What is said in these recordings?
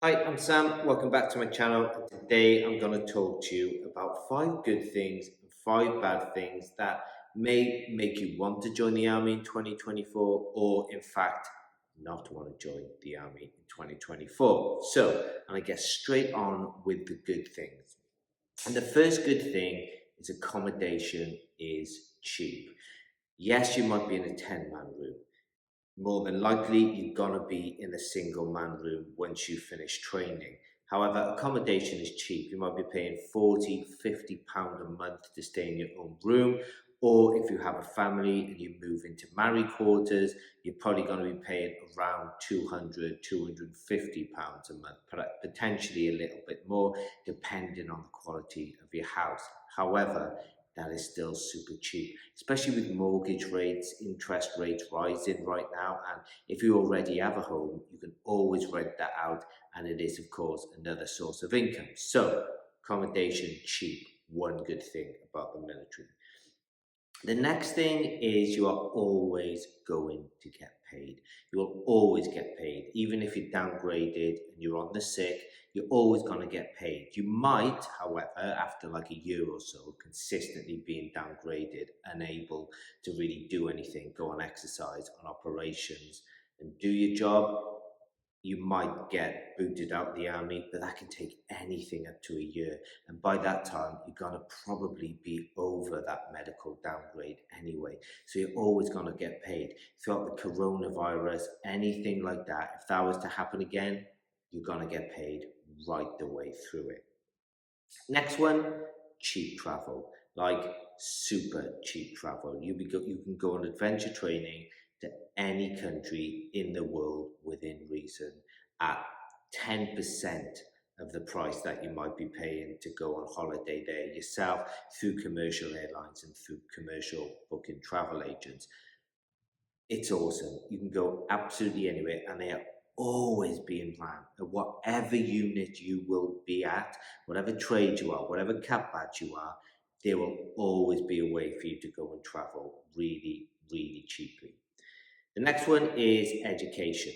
Hi, I'm Sam. Welcome back to my channel. And today I'm going to talk to you about 5 good things and 5 bad things that may make you want to join the army in 2024 or, in fact, not want to join the army in 2024. So, I'm going to get straight on with the good things. And the first good thing is accommodation is cheap. Yes, you might be in a 10-man room. More than likely, you're going to be in a single man room once you finish training. However, accommodation is cheap. You might be paying £40–50 a month to stay in your own room. Or if you have a family and you move into married quarters, you're probably going to be paying around £200–250 a month, potentially a little bit more, depending on the quality of your house. However, that is still super cheap, especially with mortgage rates, interest rates rising right now. And if you already have a home, you can always rent that out, and it is, of course, another source of income. So, accommodation cheap, one good thing about the military. The next thing is you are always going to get paid. You will always get paid. Even if you're downgraded and you're on the sick, you're always going to get paid. You might, however, after like a year or so, consistently being downgraded, unable to really do anything, go on exercise, on operations, and do your job, you might get booted out of the army, but that can take anything up to a year. And by that time, you're going to probably be over that medical downgrade anyway. So you're always going to get paid. Throughout the coronavirus, anything like that, if that was to happen again, you're going to get paid right the way through it. Next one, cheap travel, like super cheap travel. You can go on adventure training to any country in the world within reason at 10% of the price that you might be paying to go on holiday there yourself through commercial airlines and through commercial booking travel agents. It's awesome. You can go absolutely anywhere, and they are always being planned. At whatever unit you will be at, whatever trade you are, whatever cap badge you are, there will always be a way for you to go and travel really, really cheaply. The next one is education.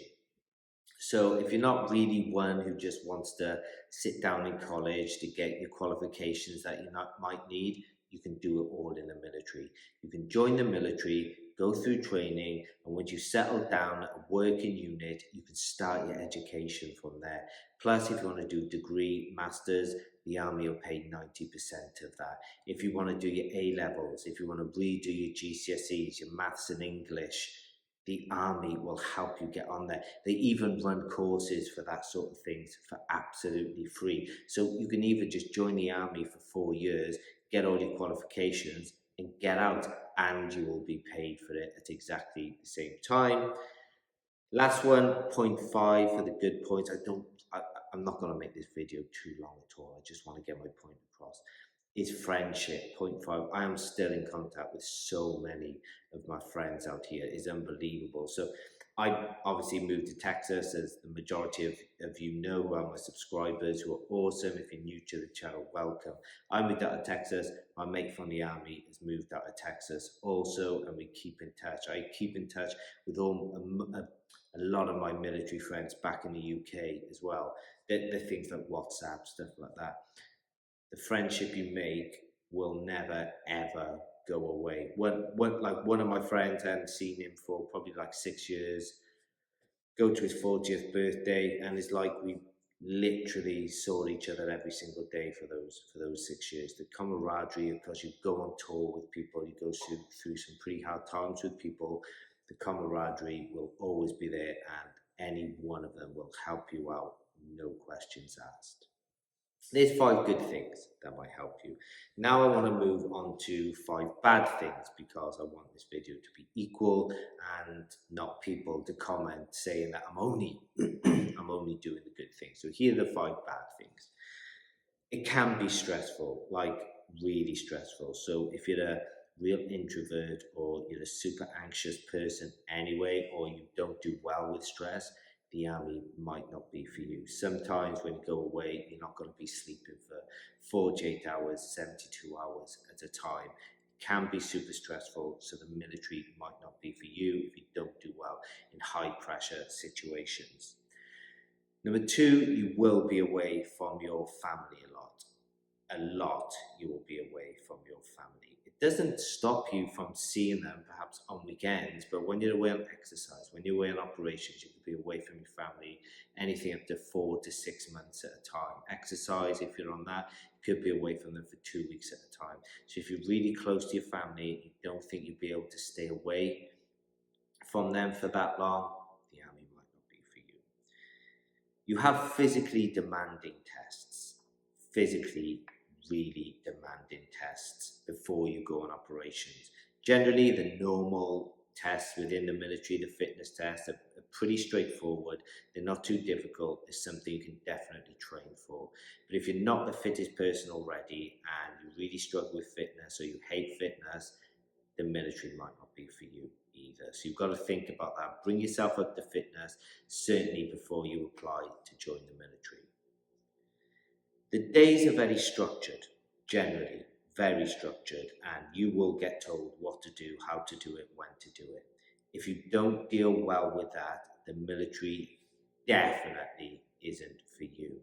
So if you're not really one who just wants to sit down in college to get your qualifications that might need, you can do it all in the military. You can join the military, go through training, and once you settle down at a working unit, you can start your education from there. Plus, if you want to do degree, masters, the army will pay 90% of that. If you want to do your A levels, if you want to redo your GCSEs, your maths and English, the army will help you get on there. They even run courses for that sort of things for absolutely free. So you can either just join the army for 4 years, get all your qualifications, and get out, and you will be paid for it at exactly the same time. Last one, point five for the good points. I'm not going to make this video too long at all. I just want to get my point across. Is friendship. Point five. I am still in contact with so many of my friends out here. It's unbelievable. So I obviously moved to Texas, as the majority of you know, who are my subscribers, who are awesome. If you're new to the channel, welcome. I moved out of Texas. My mate from the army has moved out of Texas also, and we keep in touch. I keep in touch with a lot of my military friends back in the UK as well. They're things like WhatsApp, stuff like that. The friendship you make will never ever go away. One of my friends, I hadn't seen him for probably like 6 years. Go to his 40th birthday, and it's like we literally saw each other every single day for those 6 years. The camaraderie, because you go on tour with people, you go through some pretty hard times with people. The camaraderie will always be there, and any one of them will help you out, no questions asked. There's 5 good things that might help you. Now I want to move on to 5 bad things, because I want this video to be equal and not people to comment saying that I'm only I'm only doing the good things. So here are the 5 bad things. It can be stressful, like really stressful. So if you're a real introvert, or you're a super anxious person anyway, or you don't do well with stress, the army might not be for you. Sometimes when you go away, you're not going to be sleeping for 48 hours, 72 hours at a time. It can be super stressful, so the military might not be for you if you don't do well in high pressure situations. Number two, you will be away from your family a lot. A lot you will be away from your family. It doesn't stop you from seeing them perhaps on weekends, but when you're away on exercise, when you're away on operations, you could be away from your family anything up to 4 to 6 months at a time. Exercise, if you're on that, you could be away from them for 2 weeks at a time. So if you're really close to your family, you don't think you'll be able to stay away from them for that long, the army might not be for you. You have physically demanding tests, physically really demanding tests before you go on operations. Generally, the normal tests within the military, the fitness tests, are pretty straightforward. They're not too difficult. It's something you can definitely train for. But if you're not the fittest person already and you really struggle with fitness or you hate fitness, the military might not be for you either. So you've got to think about that. Bring yourself up to fitness, certainly before you apply to join the military. The days are very structured, generally, very structured, and you will get told what to do, how to do it, when to do it. If you don't deal well with that, the military definitely isn't for you.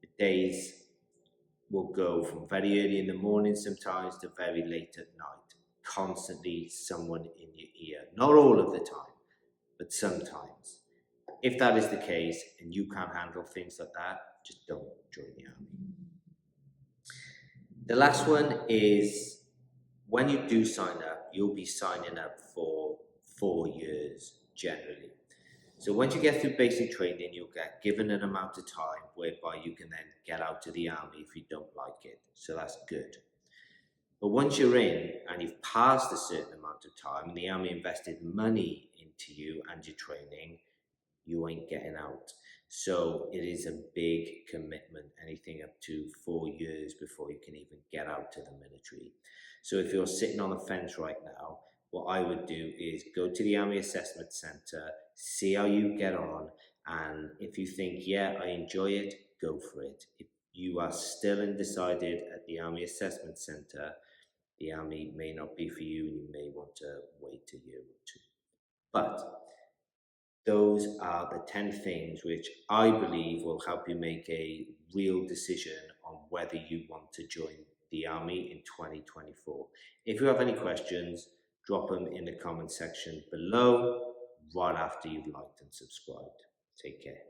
The days will go from very early in the morning sometimes to very late at night. Constantly someone in your ear. Not all of the time, but sometimes. If that is the case and you can't handle things like that, just don't join the army. The last one is when you do sign up, you'll be signing up for 4 years generally. So once you get through basic training, you'll get given an amount of time whereby you can then get out to the army if you don't like it. So that's good. But once you're in and you've passed a certain amount of time and the army invested money into you and your training, you ain't getting out. So it is a big commitment, anything up to 4 years before you can even get out to the military. So if you're sitting on the fence right now, what I would do is go to the Army Assessment Centre, see how you get on, and if you think, yeah, I enjoy it, go for it. If you are still undecided at the Army Assessment Centre, the army may not be for you, you may want to wait a year or two. But those are the 10 things which I believe will help you make a real decision on whether you want to join the army in 2024. If you have any questions, drop them in the comment section below right after you've liked and subscribed. Take care.